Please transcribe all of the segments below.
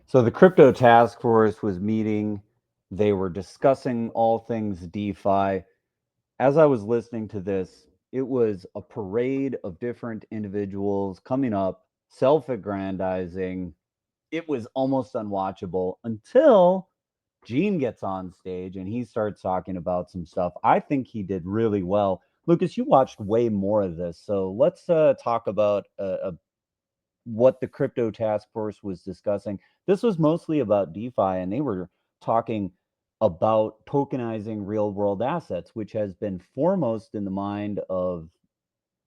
So the crypto task force was meeting. They were discussing all things DeFi. As I was listening to this, it was a parade of different individuals coming up, self aggrandizing. It was almost unwatchable until Gene gets on stage and he starts talking about some stuff. I think he did really well. Lucas, you watched way more of this. So let's talk about what the crypto task force was discussing. This was mostly about DeFi, and they were talking about tokenizing real world assets, which has been foremost in the mind of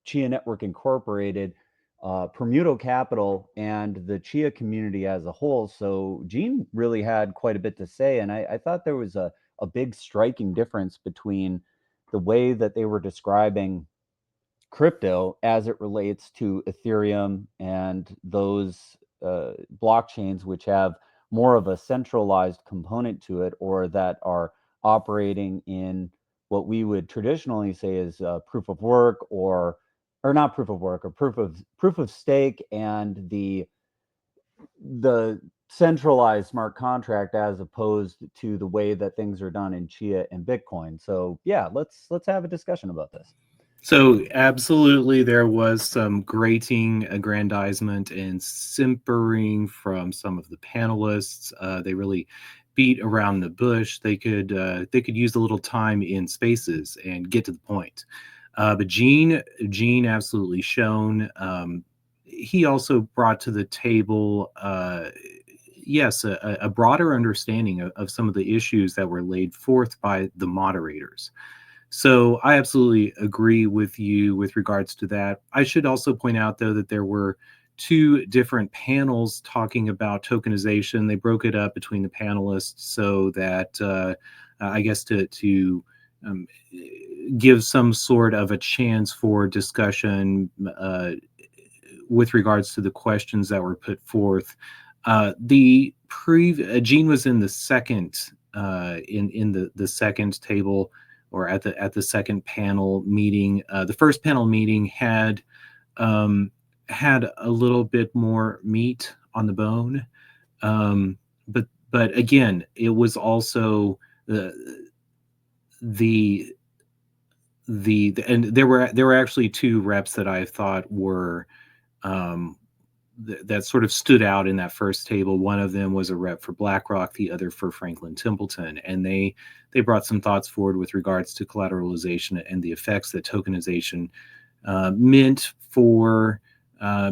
Chia Network Incorporated, Permuto Capital, and the Chia community as a whole. So Gene really had quite a bit to say, and I thought there was a big striking difference between the way that they were describing crypto as it relates to Ethereum and those blockchains which have more of a centralized component to it, or that are operating in what we would traditionally say is proof of work, or not proof of work, or proof of stake, and the centralized smart contract as opposed to the way that things are done in Chia and Bitcoin. So yeah, let's have a discussion about this. So, absolutely, there was some grating aggrandizement and simpering from some of the panelists. They really beat around the bush. They could use a little time in spaces and get to the point. But Gene absolutely shone. He also brought to the table, yes, a broader understanding of some of the issues that were laid forth by the moderators. So I absolutely agree with you with regards to that. I should also point out, though, that there were two different panels talking about tokenization. They broke it up between the panelists so that I guess to um, give some sort of a chance for discussion with regards to the questions that were put forth. Gene was in the second in the second table, or at the second panel meeting. The first panel meeting um, had a little bit more meat on the bone, um, but again, it was also the and there were actually two reps that I thought were um, that sort of stood out in that first table. One of them was a rep for BlackRock, the other for Franklin Templeton, and they brought some thoughts forward with regards to collateralization and the effects that tokenization meant for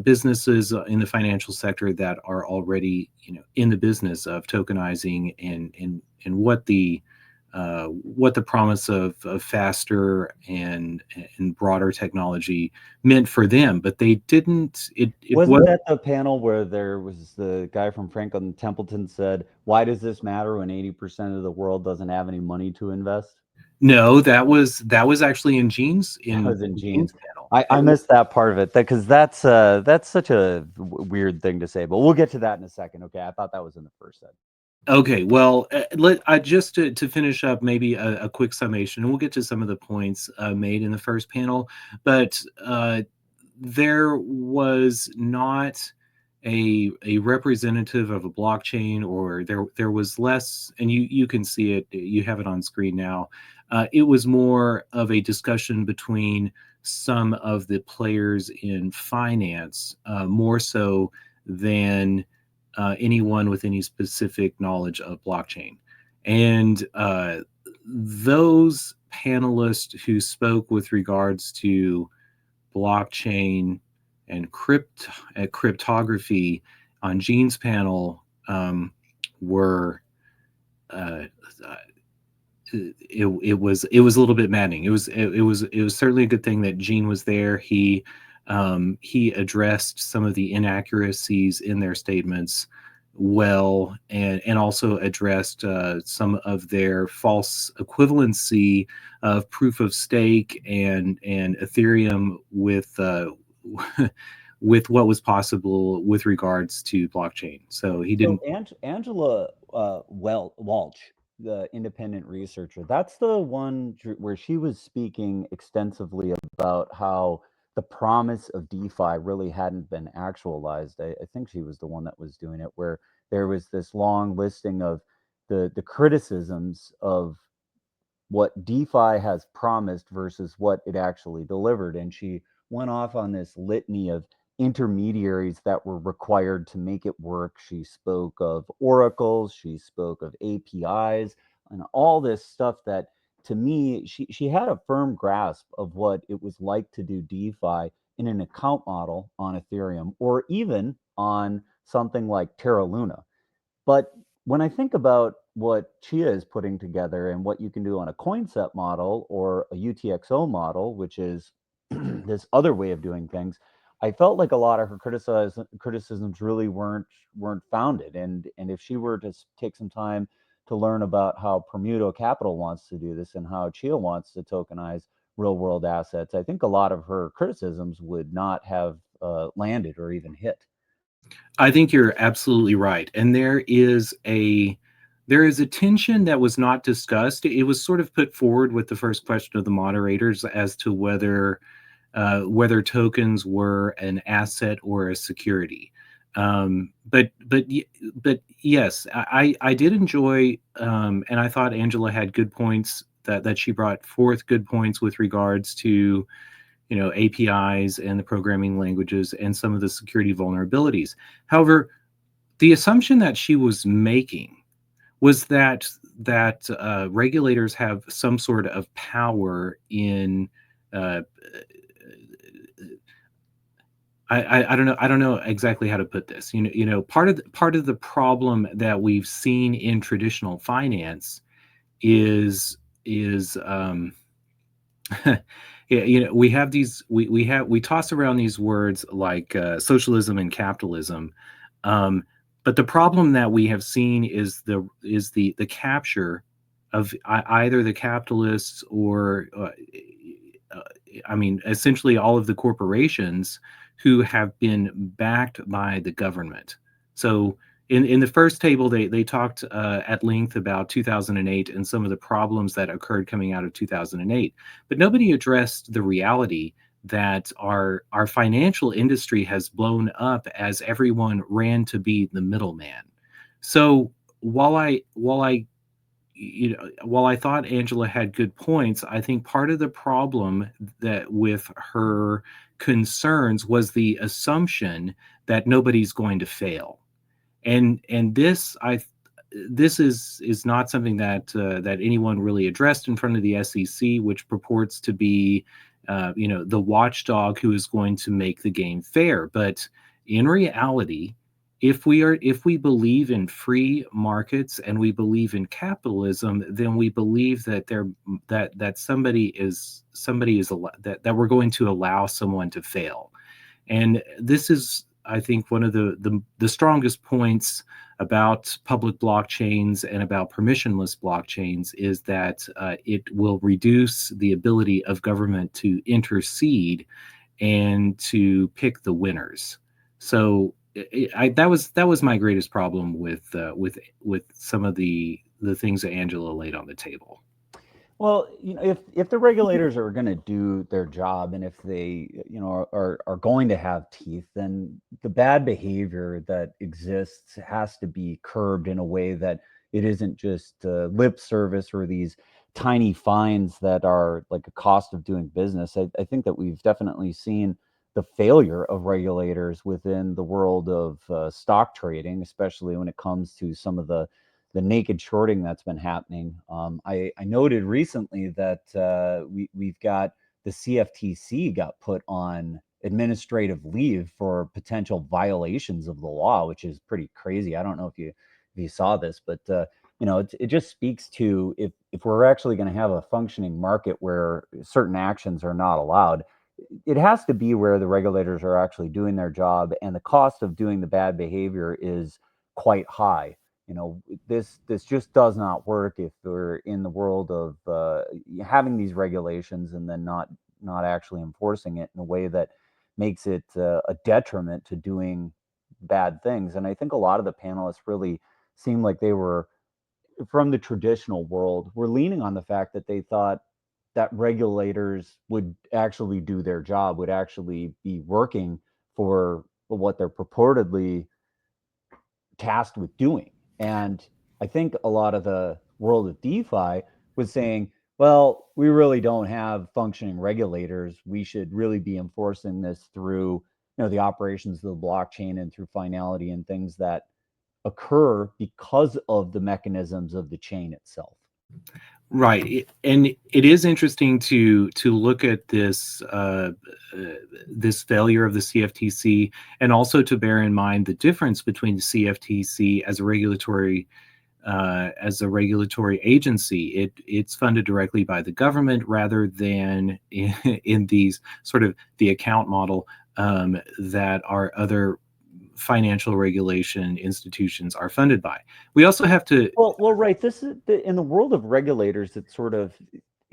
businesses in the financial sector that are already, in the business of tokenizing, and what the promise of faster and broader technology meant for them. But they didn't. It Wasn't was that the panel where there was the guy from Franklin Templeton said, "Why does this matter when 80% of the world doesn't have any money to invest?" no, that was actually in Gene's That in was in Gene's Gene's. panel. I missed that part of it because that's such a weird thing to say, but we'll get to that in a second. Okay, I thought that was in the first set. Okay, well, let I just to finish up, maybe a quick summation, and we'll get to some of the points made in the first panel. But there was not a representative of a blockchain, or there was less, and you can see it, you have it on screen now. It was more of a discussion between some of the players in finance, more so than anyone with any specific knowledge of blockchain. And those panelists who spoke with regards to blockchain and cryptography on Gene's panel were uh, it was a little bit maddening. It was certainly a good thing that Gene was there. He addressed some of the inaccuracies in their statements well, and also addressed some of their false equivalency of proof of stake and Ethereum with with what was possible with regards to blockchain. So he So didn't. Angela Walsh, the independent researcher, that's the one where she was speaking extensively about how the promise of DeFi really hadn't been actualized. I think she was the one that was doing it, where there was this long listing of the criticisms of what DeFi has promised versus what it actually delivered. And she went off on this litany of intermediaries that were required to make it work. She spoke of oracles, she spoke of APIs, and all this stuff that to me, she had a firm grasp of what it was like to do DeFi in an account model on Ethereum or even on something like Terra Luna. But when I think about what Chia is putting together and what you can do on a coin set model or a UTXO model, which is this other way of doing things, I felt like a lot of her criticisms really weren't founded. And if she were to take some time to learn about how Permuto Capital wants to do this and how Chia wants to tokenize real world assets, I think a lot of her criticisms would not have landed or even hit. I think you're absolutely right. And there is a tension that was not discussed. It was sort of put forward with the first question of the moderators as to whether tokens were an asset or a security. But yes, I did enjoy, and I thought Angela had good points, that she brought forth good points with regards to APIs and the programming languages and some of the security vulnerabilities. However, the assumption that she was making was that regulators have some sort of power in. Uh, I don't know exactly how to put this. Part of the problem that we've seen in traditional finance is yeah, we have these we toss around these words like socialism and capitalism, um, but the problem that we have seen is the capture of either the capitalists or uh, I mean essentially all of the corporations who have been backed by the government. So in the first table, they talked at length about 2008 and some of the problems that occurred coming out of 2008, but nobody addressed the reality that our financial industry has blown up as everyone ran to be the middleman. So while I thought Angela had good points, I think part of the problem that with her concerns was the assumption that nobody's going to fail, and this is not something that anyone really addressed in front of the SEC, which purports to be the watchdog who is going to make the game fair. But in reality, if we believe in free markets and we believe in capitalism, then we believe that that we're going to allow someone to fail. And this is, I think, one of the strongest points about public blockchains and about permissionless blockchains is that it will reduce the ability of government to intercede and to pick the winners. So that was my greatest problem with some of the things that Angela laid on the table. Well, if the regulators are going to do their job, and if they, are going to have teeth, then the bad behavior that exists has to be curbed in a way that it isn't just lip service or these tiny fines that are like a cost of doing business. I think that we've definitely seen the failure of regulators within the world of stock trading, especially when it comes to some of the naked shorting that's been happening. I noted recently that we've got the CFTC got put on administrative leave for potential violations of the law, which is pretty crazy. I don't know if you saw this, but it just speaks to if we're actually going to have a functioning market where certain actions are not allowed, it has to be where the regulators are actually doing their job and the cost of doing the bad behavior is quite high. This just does not work if we're in the world of having these regulations and then not actually enforcing it in a way that makes it a detriment to doing bad things. And I think a lot of the panelists really seemed like they were from the traditional world. Were leaning on the fact that they thought that regulators would actually do their job, would actually be working for what they're purportedly tasked with doing. And I think a lot of the world of DeFi was saying, well, we really don't have functioning regulators. We should really be enforcing this through, the operations of the blockchain and through finality and things that occur because of the mechanisms of the chain itself. Right, and it is interesting to look at this failure of the CFTC, and also to bear in mind the difference between the CFTC as a regulatory agency. It's funded directly by the government rather than in these sort of the account model that our other financial regulation institutions are funded by. We also have to. Well, right. This is in the world of regulators. It's sort of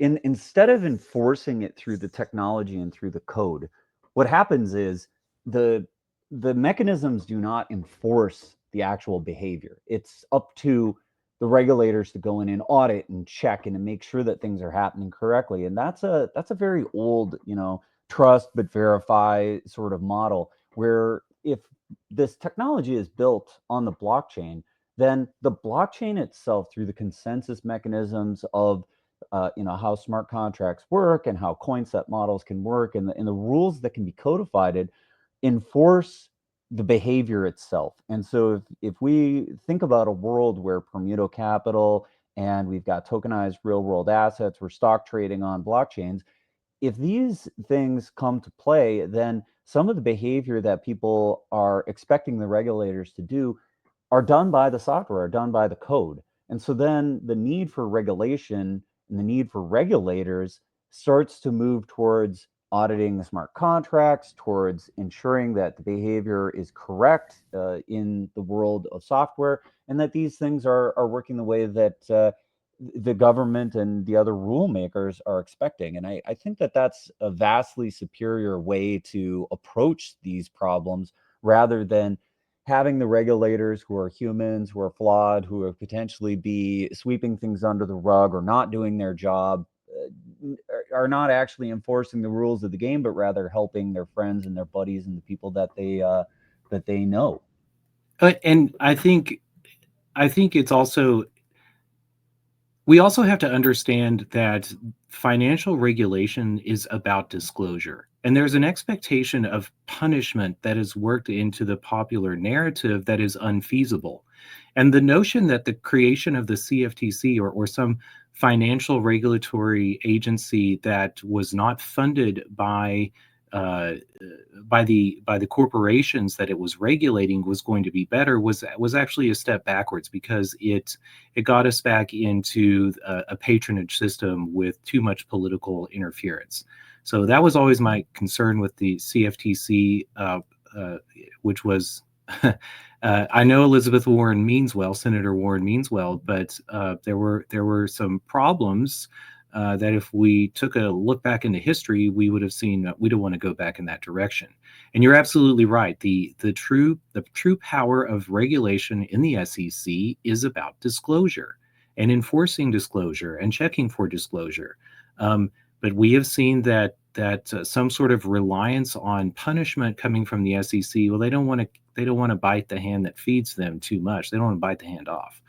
instead of enforcing it through the technology and through the code, what happens is the the mechanisms do not enforce the actual behavior. It's up to the regulators to go in and audit and check and to make sure that things are happening correctly. And that's a very old, trust but verify sort of model where if this technology is built on the blockchain, then the blockchain itself, through the consensus mechanisms of how smart contracts work and how coin set models can work, and the rules that can be codified, enforce the behavior itself. And so if we think about a world where Permuto Capital and we've got tokenized real world assets, we're stock trading on blockchains, if these things come to play, then some of the behavior that people are expecting the regulators to do are done by the software, are done by the code. And so then the need for regulation and the need for regulators starts to move towards auditing the smart contracts, towards ensuring that the behavior is correct in the world of software, and that these things are working the way that the government and the other rule makers are expecting. And I think that that's a vastly superior way to approach these problems rather than having the regulators who are humans, who are flawed, who are potentially be sweeping things under the rug or not doing their job, are not actually enforcing the rules of the game, but rather helping their friends and their buddies and the people that they know. And I think it's also, we also have to understand that financial regulation is about disclosure. And there's an expectation of punishment that is worked into the popular narrative that is unfeasible. And the notion that the creation of the CFTC, or some financial regulatory agency that was not funded uh, by the corporations that it was regulating was going to be better was actually a step backwards, because it got us back into a patronage system with too much political interference. So that was always my concern with the CFTC, which was I know Elizabeth Warren means well, Senator Warren means well, but there were some problems that if we took a look back into history, we would have seen we don't want to go back in that direction. And you're absolutely right. The true power of regulation in the SEC is about disclosure and enforcing disclosure and checking for disclosure. But we have seen that some sort of reliance on punishment coming from the SEC. Well, they don't want to bite the hand that feeds them too much. They don't want to bite the hand off.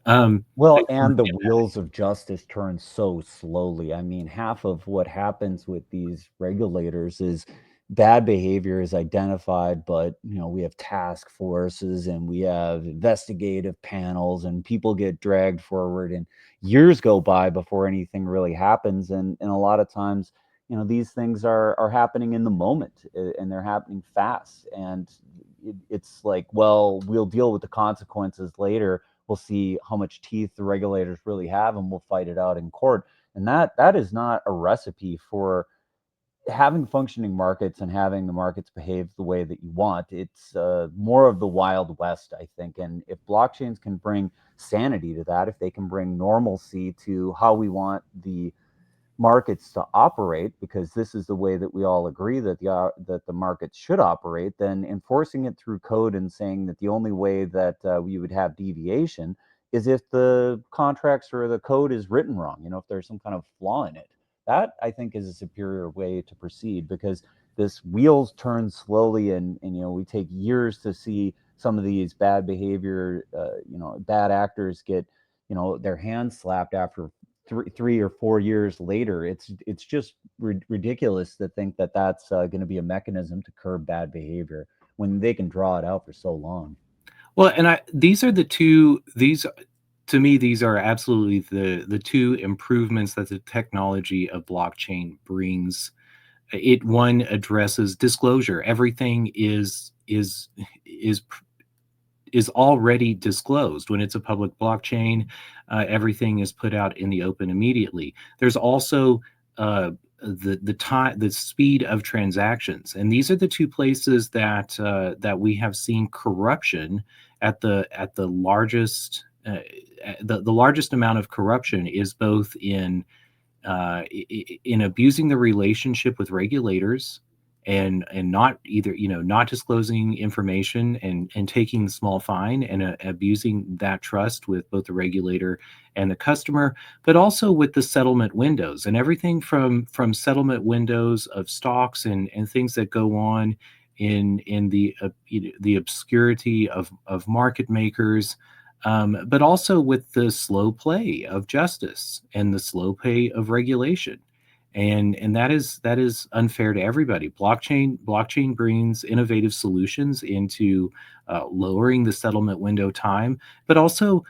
They Well, want and to the get wheels of justice turn so slowly. I mean, half of what happens with these regulators is bad behavior is identified, but we have task forces and we have investigative panels and people get dragged forward and years go by before anything really happens. And a lot of times, these things are happening in the moment and they're happening fast. And it's like, well, we'll deal with the consequences later. We'll see how much teeth the regulators really have and we'll fight it out in court. And that is not a recipe for having functioning markets and having the markets behave the way that you want. It's more of the Wild West, I think. And if blockchains can bring sanity to that, if they can bring normalcy to how we want the markets to operate, because this is the way that we all agree that the markets should operate, then enforcing it through code and saying that the only way that we would have deviation is if the contracts or the code is written wrong. If there's some kind of flaw in it, that I think is a superior way to proceed, because this wheels turn slowly and we take years to see some of these bad behavior, bad actors get, their hands slapped after 3 or 4 years later. It's just ridiculous to think that that's going to be a mechanism to curb bad behavior when they can draw it out for so long. Well, and these are the two, these to me, these are absolutely the two improvements that the technology of blockchain brings. It one addresses disclosure. Everything is is already disclosed. When it's a public blockchain, everything is put out in the open immediately. There's also the time, the speed of transactions, and these are the two places that we have seen corruption at the largest. The largest amount of corruption is both in abusing the relationship with regulators, and not either, not disclosing information, and taking the small fine, and abusing that trust with both the regulator and the customer, but also with the settlement windows and everything from settlement windows of stocks, and things that go on in the obscurity of market makers, but also with the slow play of justice and the slow play of regulation, and that is unfair to everybody. Blockchain brings innovative solutions into lowering the settlement window time, but also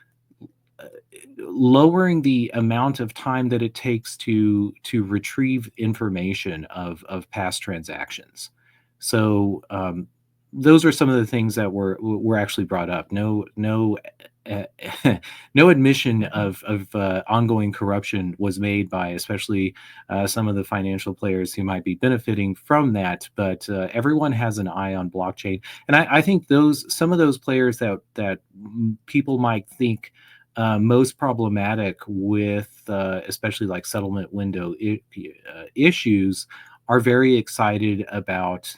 lowering the amount of time that it takes to retrieve information of past transactions. So those are some of the things that were actually brought up. Uh, no admission of ongoing corruption was made by, especially some of the financial players who might be benefiting from that. But everyone has an eye on blockchain, and I think some of those players that people might think most problematic with, especially like settlement window issues, are very excited about,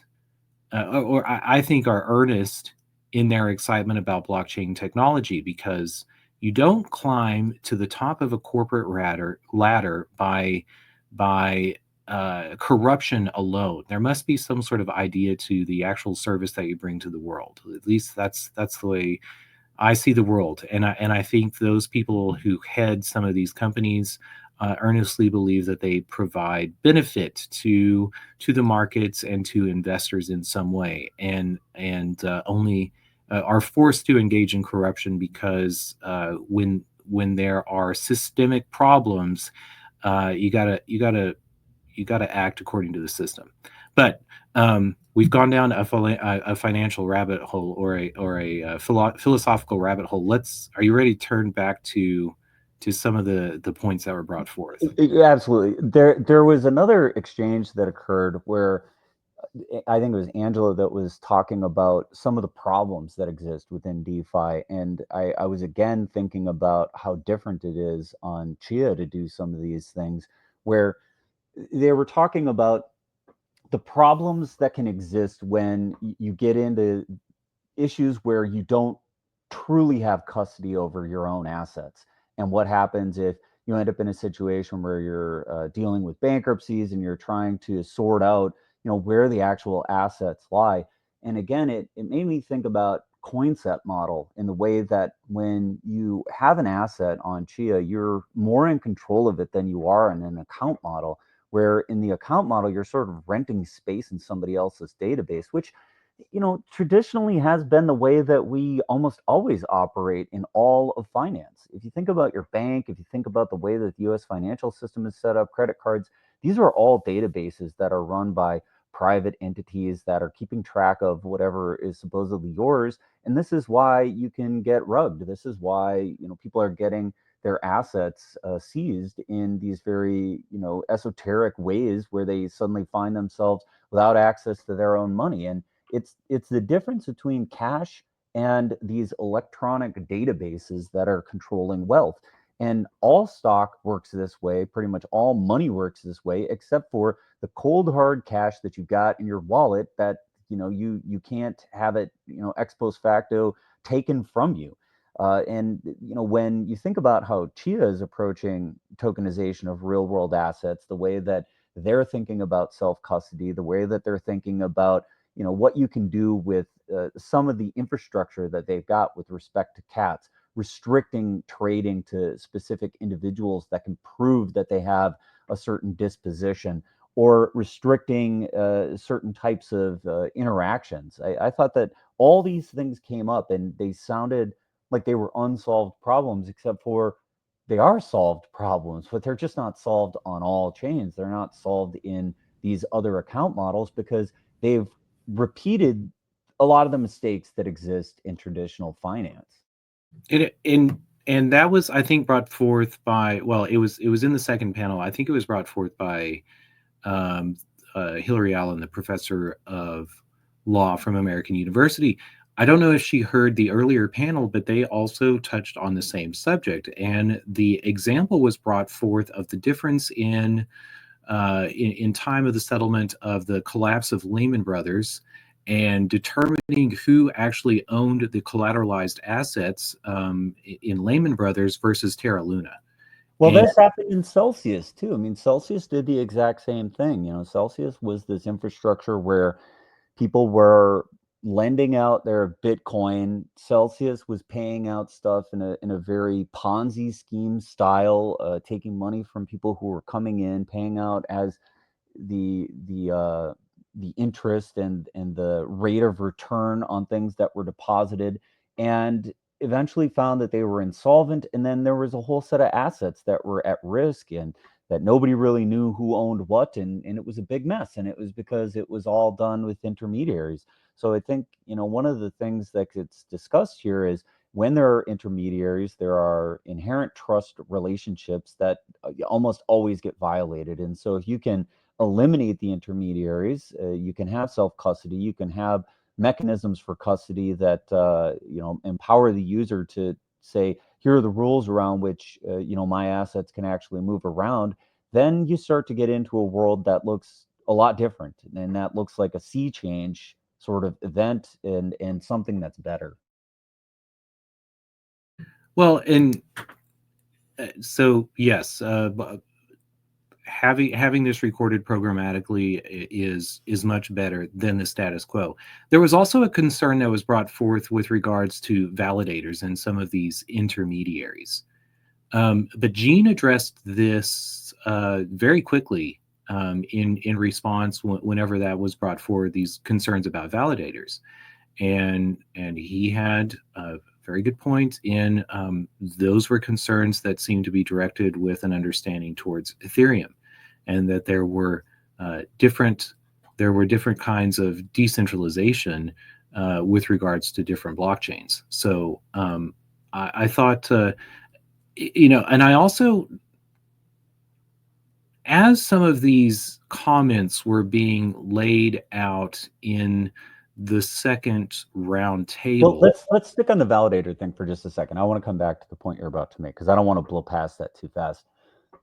or I think are earnest in their excitement about blockchain technology, because you don't climb to the top of a corporate ladder by corruption alone. There must be some sort of idea to the actual service that you bring to the world. At least that's the way I see the world, and I think those people who head some of these companies earnestly believe that they provide benefit to the markets and to investors in some way, and only are forced to engage in corruption because when there are systemic problems, you gotta act according to the system. But we've gone down a financial rabbit hole, or a philosophical rabbit hole. Are you ready to turn back to some of the points that were brought forth? Absolutely. There was another exchange that occurred where I think it was Angela that was talking about some of the problems that exist within DeFi. And I was again thinking about how different it is on Chia to do some of these things, where they were talking about the problems that can exist when you get into issues where you don't truly have custody over your own assets. And what happens if you end up in a situation where you're dealing with bankruptcies and you're trying to sort out, where the actual assets lie. And again, it made me think about CoinSet model in the way that when you have an asset on Chia, you're more in control of it than you are in an account model, where in the account model, you're sort of renting space in somebody else's database, which traditionally has been the way that we almost always operate in all of finance. If you think about your bank, if you think about the way that the US financial system is set up, credit cards, these are all databases that are run by private entities that are keeping track of whatever is supposedly yours. And this is why you can get rugged. This is why, people are getting their assets seized in these very, esoteric ways where they suddenly find themselves without access to their own money. And it's the difference between cash and these electronic databases that are controlling wealth. And all stock works this way, pretty much all money works this way, except for the cold hard cash that you got in your wallet that you can't have it ex post facto taken from you. And when you think about how Chia is approaching tokenization of real world assets, the way that they're thinking about self custody, the way that they're thinking about what you can do with some of the infrastructure that they've got with respect to cats, restricting trading to specific individuals that can prove that they have a certain disposition, or restricting certain types of interactions. I thought that all these things came up and they sounded like they were unsolved problems, except for they are solved problems, but they're just not solved on all chains. They're not solved in these other account models because they've repeated a lot of the mistakes that exist in traditional finance. And that was, I think, brought forth by, well, it was in the second panel. I think it was brought forth by um, Hillary Allen, the professor of law from American University. I don't know if she heard the earlier panel, but they also touched on the same subject. And the example was brought forth of the difference in time of the settlement of the collapse of Lehman Brothers and determining who actually owned the collateralized assets in Lehman Brothers versus Terra Luna. Well, And this happened in Celsius too. I mean, Celsius did the exact same thing. Celsius was this infrastructure where people were lending out their Bitcoin. Celsius was paying out stuff in a very Ponzi scheme style, taking money from people who were coming in, paying out as the interest and the rate of return on things that were deposited, and eventually found that they were insolvent. And then there was a whole set of assets that were at risk and that nobody really knew who owned what, and it was a big mess, and it was because it was all done with intermediaries. So I think one of the things that gets discussed here is when there are intermediaries, there are inherent trust relationships that almost always get violated. And so if you can eliminate the intermediaries, you can have self custody, you can have mechanisms for custody that empower the user to say, here are the rules around which my assets can actually move around. Then you start to get into a world that looks a lot different, and that looks like a sea change sort of event, and something that's better. well, and so yes, having this recorded programmatically is much better than the status quo. There was also a concern that was brought forth with regards to validators and some of these intermediaries. But Gene addressed this very quickly in response whenever that was brought forward, these concerns about validators, and he had a very good point in those were concerns that seemed to be directed with an understanding towards Ethereum, and that different there were different kinds of decentralization with regards to different blockchains. So I thought. And I also, as some of these comments were being laid out in the second round Well, table. let's stick on the validator thing for just a second. I want to come back to the point you're about to make because I don't want to blow past that too fast.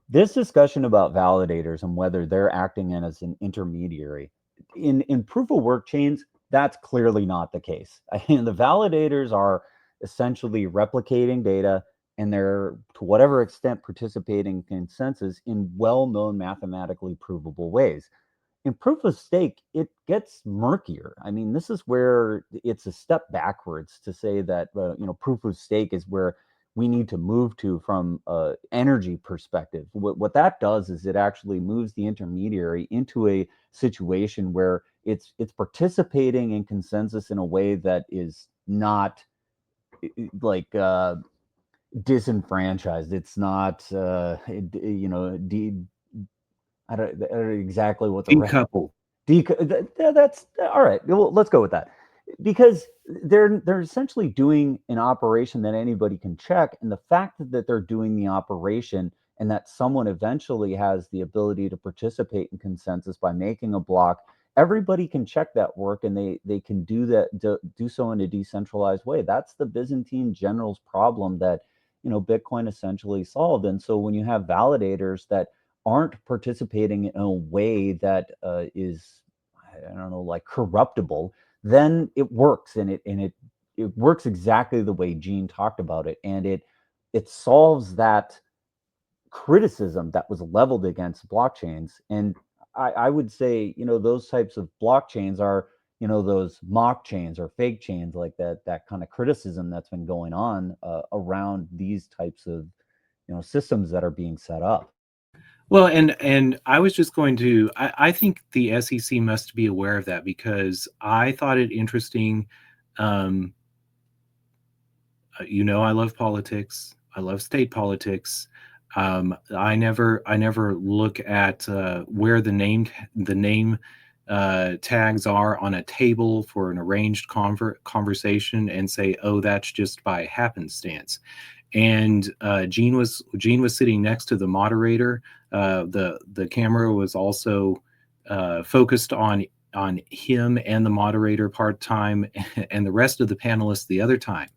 This discussion about validators and whether they're acting in as an intermediary in proof of work chains, that's clearly not the case. I mean, the validators are essentially replicating data, and they're to whatever extent participating in consensus in well-known mathematically provable ways. In proof of stake, it gets murkier. I mean, this is where it's a step backwards to say that proof of stake is where we need to move to from energy perspective. What that does is it actually moves the intermediary into a situation where it's participating in consensus in a way that is not like disenfranchised. It's not I don't know exactly what the right Decouple. that's all right. Well, let's go with that because they're essentially doing an operation that anybody can check, and the fact that they're doing the operation and that someone eventually has the ability to participate in consensus by making a block, everybody can check that work, and they can do so in a decentralized way. That's the Byzantine generals problem that Bitcoin essentially solved. And so when you have validators that aren't participating in a way that is, I don't know, like corruptible, then it works, and it works exactly the way Gene talked about it, and it solves that criticism that was leveled against blockchains. And I would say those types of blockchains are those mock chains or fake chains, like that kind of criticism that's been going on around these types of systems that are being set up. Well, and I was just going to, I think the SEC must be aware of that, because I thought it interesting. Um, I love politics. I love state politics. I never look at where the name tags are on a table for an arranged conversation and say, oh, that's just by happenstance. And Gene was sitting next to the moderator. The camera was also focused on him and the moderator part time, and the rest of the panelists the other time.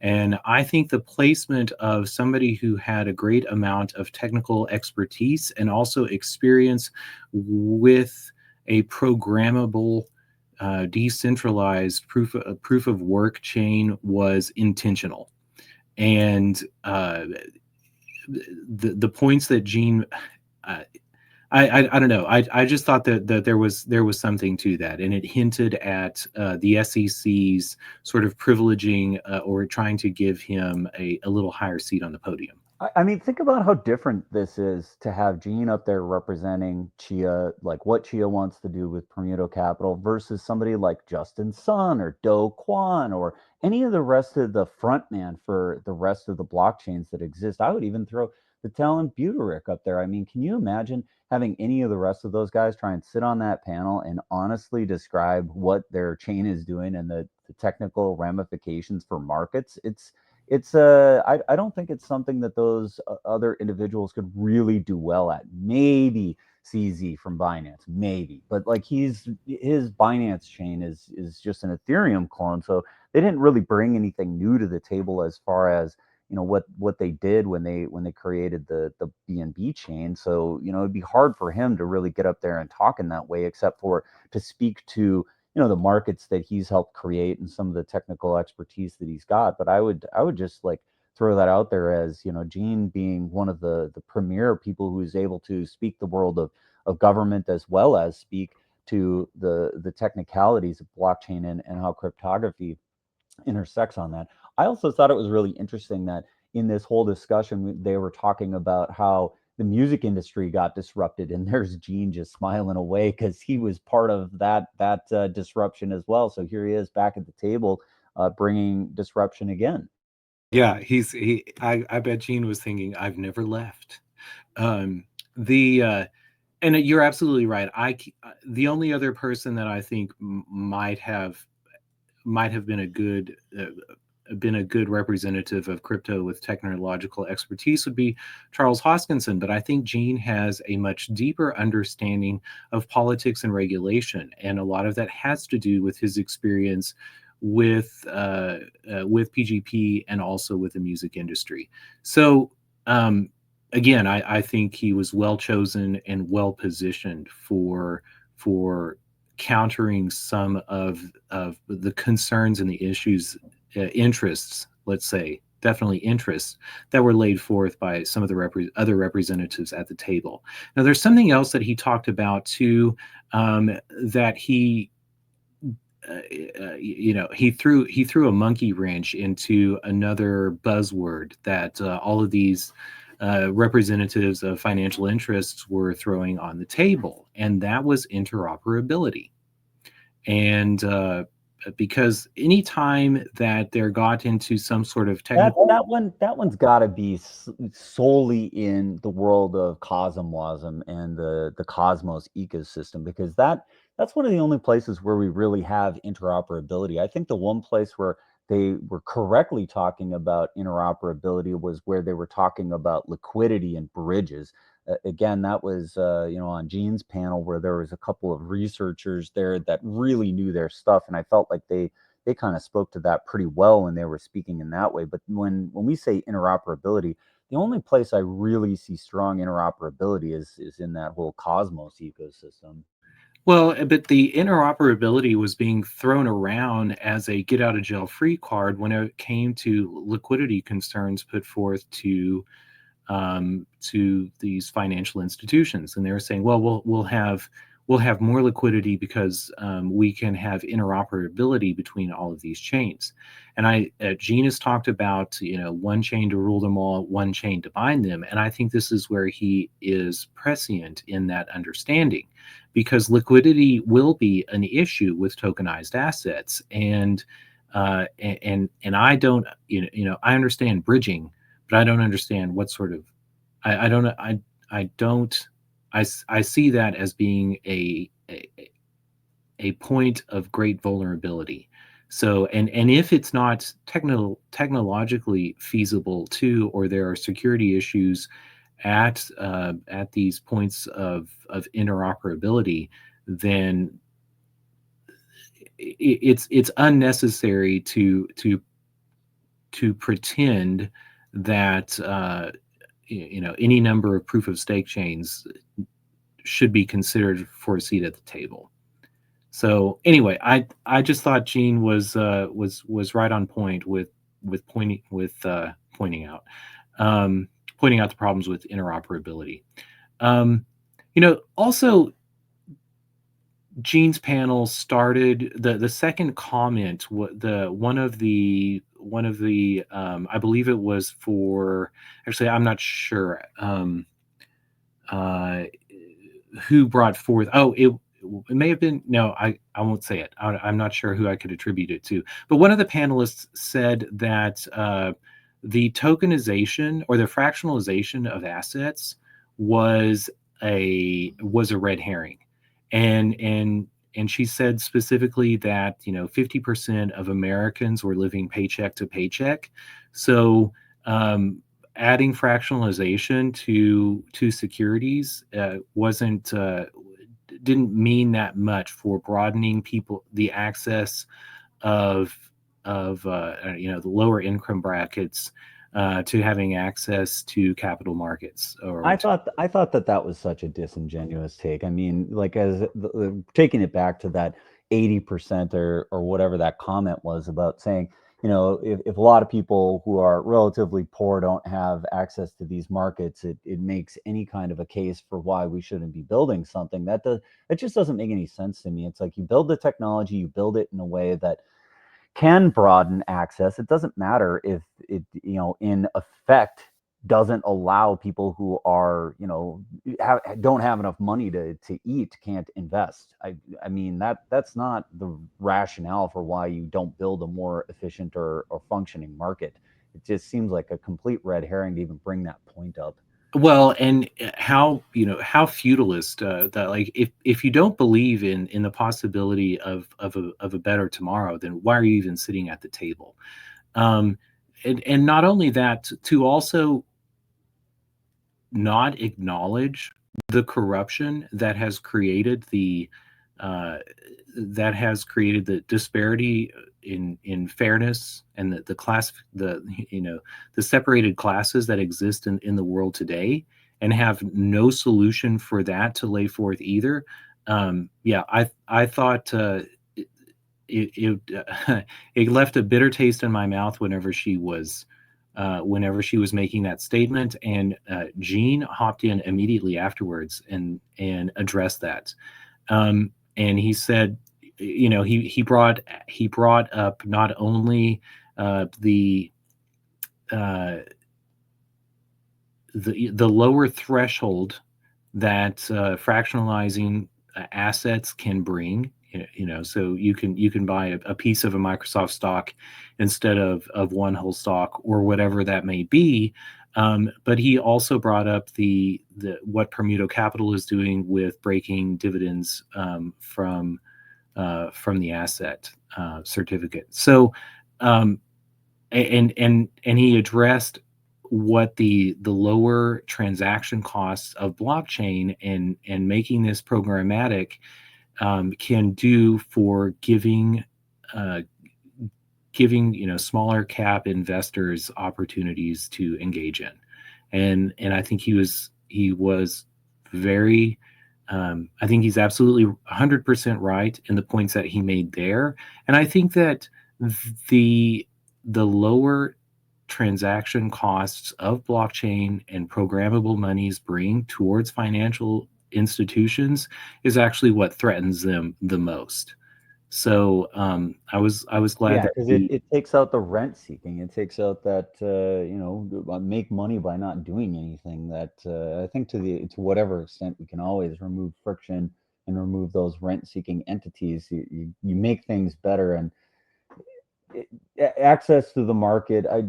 And I think the placement of somebody who had a great amount of technical expertise and also experience with a programmable, decentralized proof of work chain was intentional. And the points that Gene, uh, I don't know. I just thought that there was something to that, and it hinted at the SEC's sort of privileging, or trying to give him a little higher seat on the podium. I mean, think about how different this is to have Gene up there representing Chia, like what Chia wants to do with Permuto Capital, versus somebody like Justin Sun or Do Kwon or any of the rest of the frontman for the rest of the blockchains that exist. I would even throw the Talon Buterick up there. I mean, can you imagine having any of the rest of those guys try and sit on that panel and honestly describe what their chain is doing and the technical ramifications for markets? I don't think it's something that those other individuals could really do well at. Maybe CZ from Binance, maybe, but like his Binance chain is just an Ethereum clone, so they didn't really bring anything new to the table as far as what they did when they created the BNB chain. So it'd be hard for him to really get up there and talk in that way, except for to speak to the markets that he's helped create and some of the technical expertise that he's got. But I would just like throw that out there as Gene being one of the premier people who is able to speak the world of government as well as speak to the technicalities of blockchain and how cryptography intersects on that. I also thought it was really interesting that in this whole discussion, they were talking about how the music industry got disrupted, and there's Gene just smiling away because he was part of that disruption as well. So here he is back at the table, bringing disruption again. Yeah, I bet Gene was thinking, I've never left. The And you're absolutely right. The only other person that I think might have been a good representative of crypto with technological expertise would be Charles Hoskinson. But I think Gene has a much deeper understanding of politics and regulation, and a lot of that has to do with his experience with PGP and also with the music industry. So again, I think he was well chosen and well positioned for countering some of the concerns and the issues, interests, let's say, definitely interests that were laid forth by some of the other representatives at the table. Now, there's something else that he talked about too, that he threw a monkey wrench into another buzzword that all of these representatives of financial interests were throwing on the table, and that was interoperability. And because anytime that there got into some sort of That technical, that one's got to be solely in the world of Cosmwasm and the Cosmos ecosystem, because that's one of the only places where we really have interoperability. I think the one place where they were correctly talking about interoperability was where they were talking about liquidity and bridges. Again, that was on Gene's panel where there was a couple of researchers there that really knew their stuff, and I felt like they kind of spoke to that pretty well when they were speaking in that way. But when we say interoperability, the only place I really see strong interoperability is in that whole Cosmos ecosystem. well, but the interoperability was being thrown around as a get out of jail free card when it came to liquidity concerns put forth to these financial institutions, and they were saying, well, we'll have we'll have more liquidity because we can have interoperability between all of these chains. And Gene has talked about, one chain to rule them all, one chain to bind them. And I think this is where he is prescient in that understanding, because liquidity will be an issue with tokenized assets. And I don't, I understand bridging, but I don't understand what sort of, I don't, I don't, I see that as being a point of great vulnerability. So, and if it's not technologically feasible too, or there are security issues at these points of interoperability, then it's unnecessary to pretend that any number of proof of stake chains should be considered for a seat at the table. So anyway, I just thought Gene was right on point with pointing out pointing out the problems with interoperability. Also, Gene's panel started the second comment. One of the I believe it was for, actually I'm not sure uh, who brought forth. Oh, it may have been, no, I won't say it. I'm not sure who I could attribute it to. But one of the panelists said that the tokenization or the fractionalization of assets was a red herring, and she said specifically that 50% of Americans were living paycheck to paycheck. So adding fractionalization to securities didn't mean that much for broadening the access of the lower income brackets to having access to capital markets. I thought that was such a disingenuous take. I mean, like, as taking it back to that 80% or whatever that comment was about, saying, if a lot of people who are relatively poor don't have access to these markets, it makes any kind of a case for why we shouldn't be building something. That just doesn't make any sense to me. It's like, you build the technology, you build it in a way that can broaden access. It doesn't matter if it, in effect, doesn't allow people who are, don't have enough money to eat, can't invest. I mean, that's not the rationale for why you don't build a more efficient or functioning market. It just seems like a complete red herring to even bring that point up. Well, and how feudalist that, like, if you don't believe in the possibility of a better tomorrow, then why are you even sitting at the table? Um, and not only that, to also not acknowledge the corruption uh, that has created the disparity in fairness, and the separated classes that exist in the world today, and have no solution for that to lay forth either. Yeah, I thought it it left a bitter taste in my mouth whenever she was making that statement, and Gene hopped in immediately afterwards and addressed that. And he said, he brought up not only the the lower threshold that fractionalizing assets can bring. So you can buy a piece of a Microsoft stock instead of one whole stock, or whatever that may be. But he also brought up the what Permuto Capital is doing with breaking dividends from the asset certificate. So and he addressed what the lower transaction costs of blockchain and making this programmatic can do for uh, giving smaller cap investors opportunities to engage in. And I think he was very I think he's absolutely 100% right in the points that he made there. And I think that the lower transaction costs of blockchain and programmable monies bring towards financial institutions is actually what threatens them the most. So I was glad Yeah, that because it, he. it takes out the rent seeking. It takes out that make money by not doing anything. That I think to whatever extent we can always remove friction and remove those rent seeking entities. You make things better and it, access to the market. I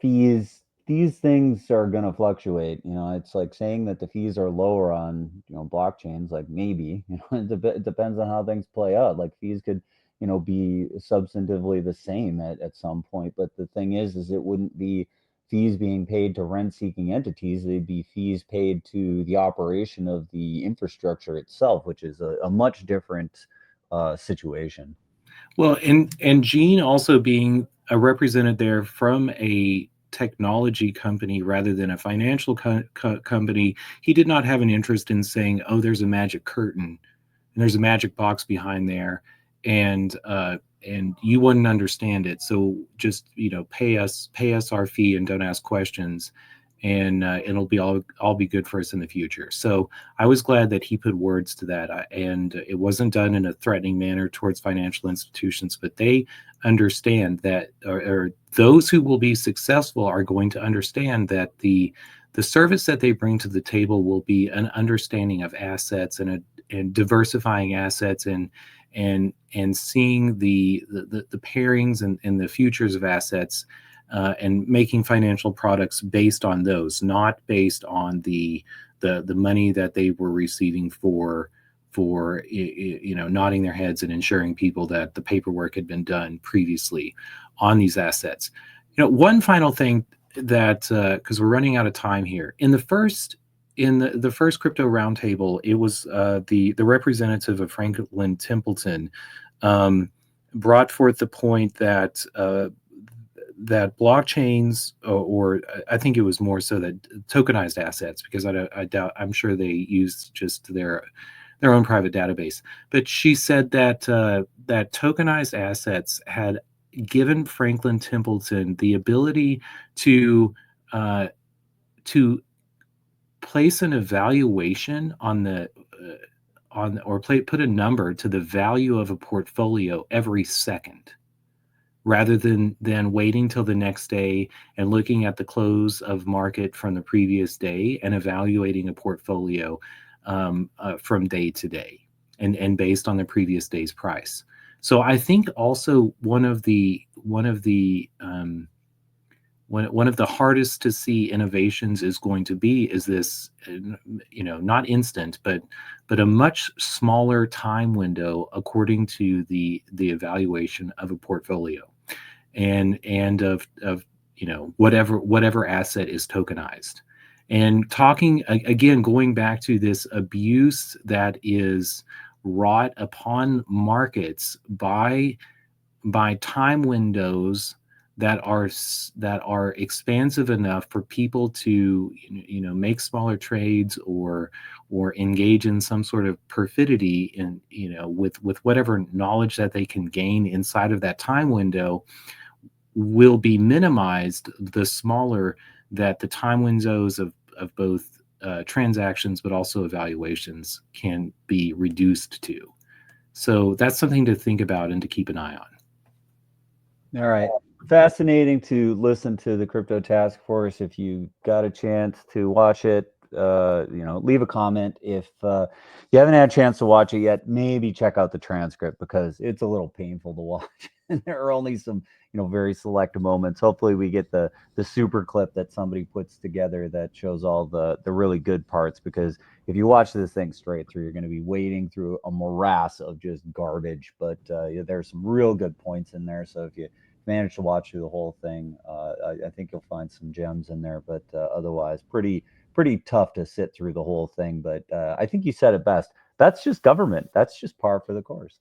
fees these things are going to fluctuate. It's like saying that the fees are lower on blockchains. Like maybe it depends on how things play out. Like fees could be substantively the same at some point, but the thing is it wouldn't be fees being paid to rent seeking entities. They'd be fees paid to the operation of the infrastructure itself, which is a much different situation. Well, and Gene also being a represented there from a technology company rather than a financial company, he did not have an interest in saying, "Oh, there's a magic curtain and there's a magic box behind there, and you wouldn't understand it. So just pay us our fee and don't ask questions, and it'll be all be good for us in the future." So I was glad that he put words to that, and it wasn't done in a threatening manner towards financial institutions, but they understand that, or those who will be successful are going to understand that the service that they bring to the table will be an understanding of assets and diversifying assets and seeing the pairings and the futures of assets, and making financial products based on those, not based on the money that they were receiving for nodding their heads and ensuring people that the paperwork had been done previously on these assets. One final thing, that because we're running out of time here, in the first crypto roundtable, it was the representative of Franklin Templeton, um, brought forth the point that blockchains, or I think it was more so that tokenized assets, because I doubt, I'm sure they used just their own private database. But she said that tokenized assets had given Franklin Templeton the ability to uh, to place an evaluation on the or put a number to the value of a portfolio every second, rather than waiting till the next day and looking at the close of market from the previous day and evaluating a portfolio, from day to day, and based on the previous day's price. So I think also one of the hardest to see innovations is going to be is this, not instant, but a much smaller time window according to the evaluation of a portfolio, and of whatever asset is tokenized. And talking again, going back to this abuse that is wrought upon markets by time windows that are expansive enough for people to make smaller trades, or engage in some sort of perfidy in with whatever knowledge that they can gain inside of that time window, will be minimized the smaller that the time windows of both transactions but also evaluations can be reduced to. So that's something to think about and to keep an eye on. All right. Fascinating to listen to the Crypto Task Force. If you got a chance to watch it, leave a comment. If you haven't had a chance to watch it yet, maybe check out the transcript because it's a little painful to watch. And there are only some, very select moments. Hopefully, we get the super clip that somebody puts together that shows all the really good parts. Because if you watch this thing straight through, you're going to be wading through a morass of just garbage. But there's some real good points in there. So if you manage to watch through the whole thing, I think you'll find some gems in there. But otherwise, pretty tough to sit through the whole thing. But I think you said it best. That's just government. That's just par for the course.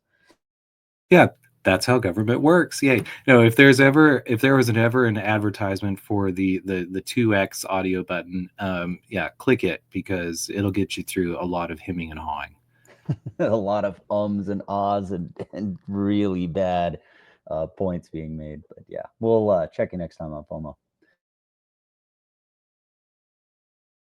Yeah, that's how government works. Yeah. No, if there was ever an advertisement for the 2x audio button, yeah, click it, because it'll get you through a lot of hemming and hawing. A lot of ums and ahs and really bad points being made. But yeah, we'll check you next time on FOMO.